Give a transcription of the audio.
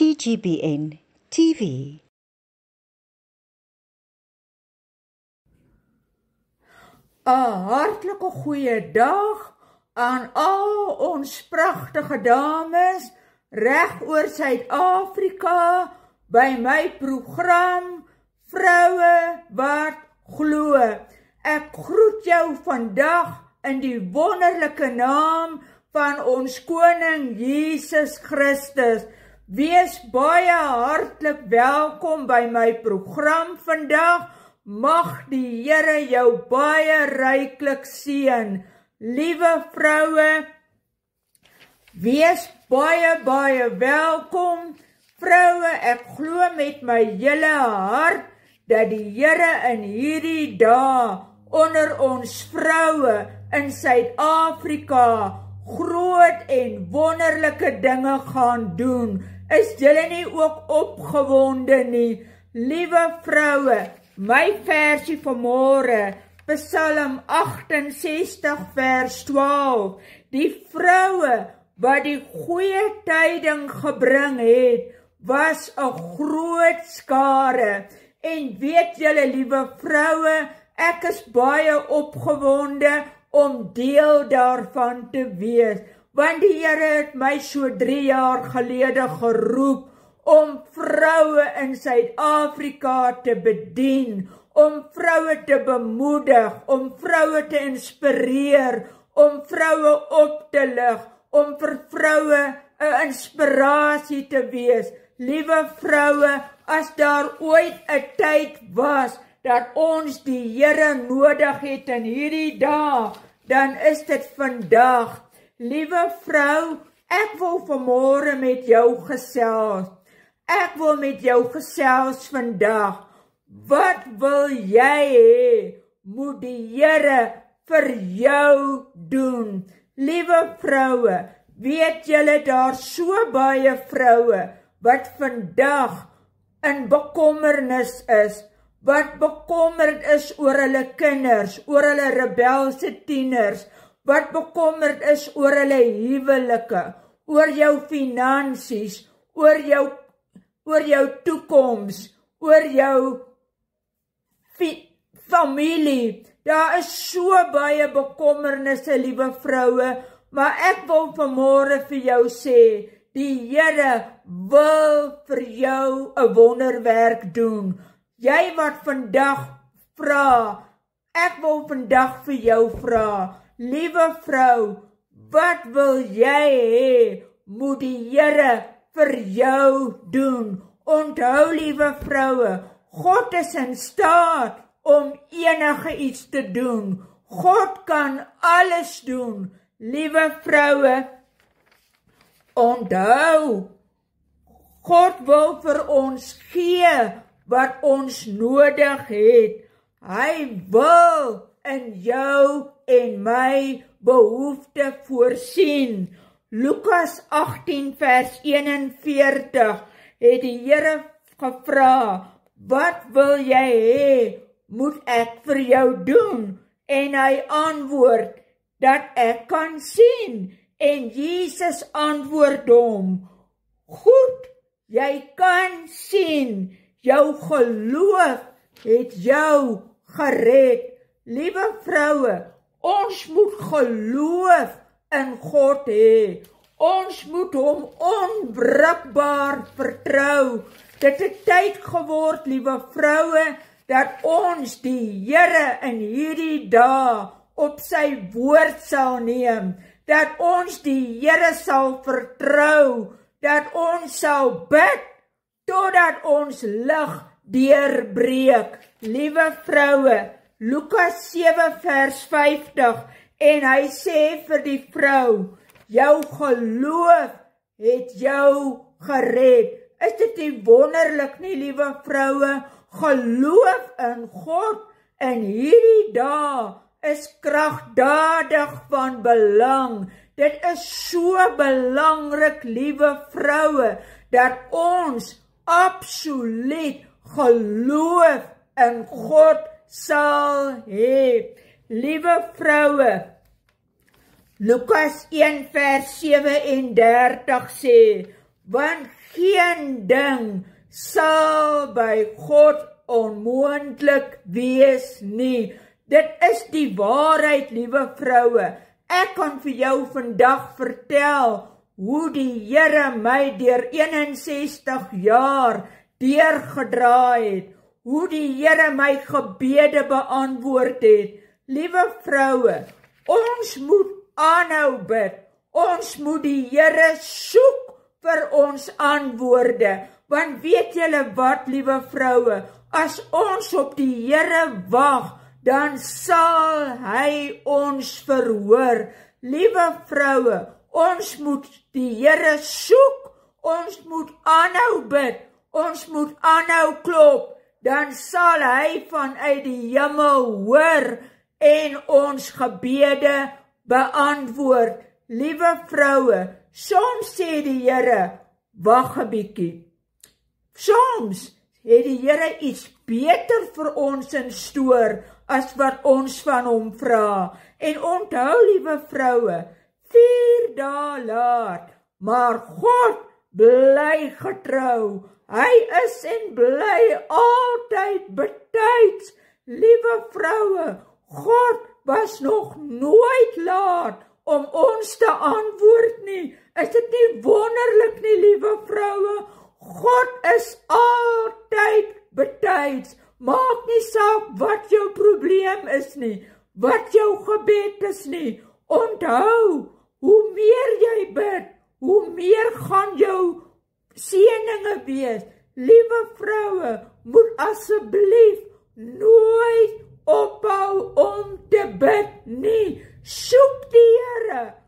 TGBN TV. Hartlike goeie dag aan al ons pragtige dames reg oor Suid-Afrika by my program Vroue wat glo. Ek groet jou vandag in die wonderlike naam van ons koning Jesus Christus. Wees baie hartlik welkom by my program vandag. Mag die Here jou baie ryklik seën. Liewe vroue, wees baie welkom. Vroue, ek glo met my hele hart dat die Here in hierdie dae onder ons vroue in Suid-Afrika groot en wonderlike dinge gaan doen. Is julle nie ook opgewonde nie? Liewe vroue, my versie vanmôre, Psalm 68 vers 12. Die vroue wat die goeie tyding gebring het, was 'n groot skare. En weet julle, liewe vroue, ek is baie opgewonde om deel daarvan te wees. Want die Here het my so 3 jaar gelede geroep om vroue in Suid-Afrika te bedien, om vroue te bemoedig, om vroue te inspireer, om vroue op te lig, om vir vroue 'n inspirasie te wees. Liewe vroue, as daar ooit 'n tyd was dat ons die Here nodig het in hierdie dae, dan is dit vandag. Liewe vrou, ek wil vanmôre met jou gesels. Ek wil met jou gesels vandag. Wat wil jy hê moet die Here vir jou doen? Liewe vroue, weet julle daar so baie vroue wat vandag in bekommernis is, wat bekommerd is oor hulle kinders, oor hulle rebelse tieners, wat bekommerd is oor hulle huwelike, oor jou finansies, oor jou toekoms, oor jou familie. Daar is so baie bekommernisse, liewe vroue, maar ek wil vanmôre vir jou sê, die Here wil vir jou 'n wonderwerk doen. Jy wat vandag vra, ek wil vandag vir jou vra, liewe vrou, wat wil jy hê moet die Here vir jou doen? Onthou, liewe vroue, God is in staat om enige iets te doen. God kan alles doen. Liewe vroue, onthou, God wil vir ons gee wat ons nodig het. Hy wil in jou en my behoefte voorsien. Lukas 18 vers 41 het die Here gevra, wat wil jy hê moet ek vir jou doen? En hy antwoord, dat ek kan sien. En Jesus antwoord hom, goed, jy kan sien, jou geloof het jou gered. Liewe vroue, ons moet geloof in God hê. Ons moet hom onwrikbaar vertrou. Dit het tyd geword, liewe vroue, dat ons die Here in hierdie dae op sy woord sal neem, dat ons die Here sal vertrou, dat ons sal bid, totdat ons lig deurbreek. Liewe vroue, Lukas 7 vers 50, en hy sê vir die vrou, jou geloof het jou gered. Is dit nie wonderlik nie, liewe vroue? Geloof in God in hierdie dae is kragdadig van belang. Dit is so belangrik, liewe vroue, dat ons absoluut geloof in God sal hê. Liewe vroue, Lukas 1 vers 37 sê, want geen ding sal by God onmoontlik wees nie. Dit is die waarheid, liewe vroue. Ek kan vir jou vandag vertel hoe die Here my deur 61 jaar deurgedraai het, hoe die Here my gebede beantwoord het. Liewe vroue, ons moet aanhou bid. Ons moet die Here soek vir ons antwoorde. Want weet julle wat, liewe vroue, as ons op die Here wag, dan sal hy ons verhoor. Liewe vroue, ons moet die Here soek, ons moet aanhou bid, ons moet aanhou klop, dan sal hy vanuit die hemel hoor en ons gebede beantwoord. Liewe vroue, soms sê die Here, wag 'n bietjie. Soms het die Here iets beter vir ons in stoor as wat ons van hom vra. En onthou, liewe vroue, 4 dae laat, maar God bly getrou. Hy is en bly altyd betyds. Liewe vroue, God was nog nooit laat om ons te antwoord nie. Is dit nie wonderlik nie, liewe vroue? God is altyd betyds. Maak nie saak wat jou probleem is nie, wat jou gebed is nie. Onthou, hoe meer jy bid, hoe meer gaan jou seëninge wees. Liewe vroue, moet asseblief nooit ophou om te bid nie. Soek die Here.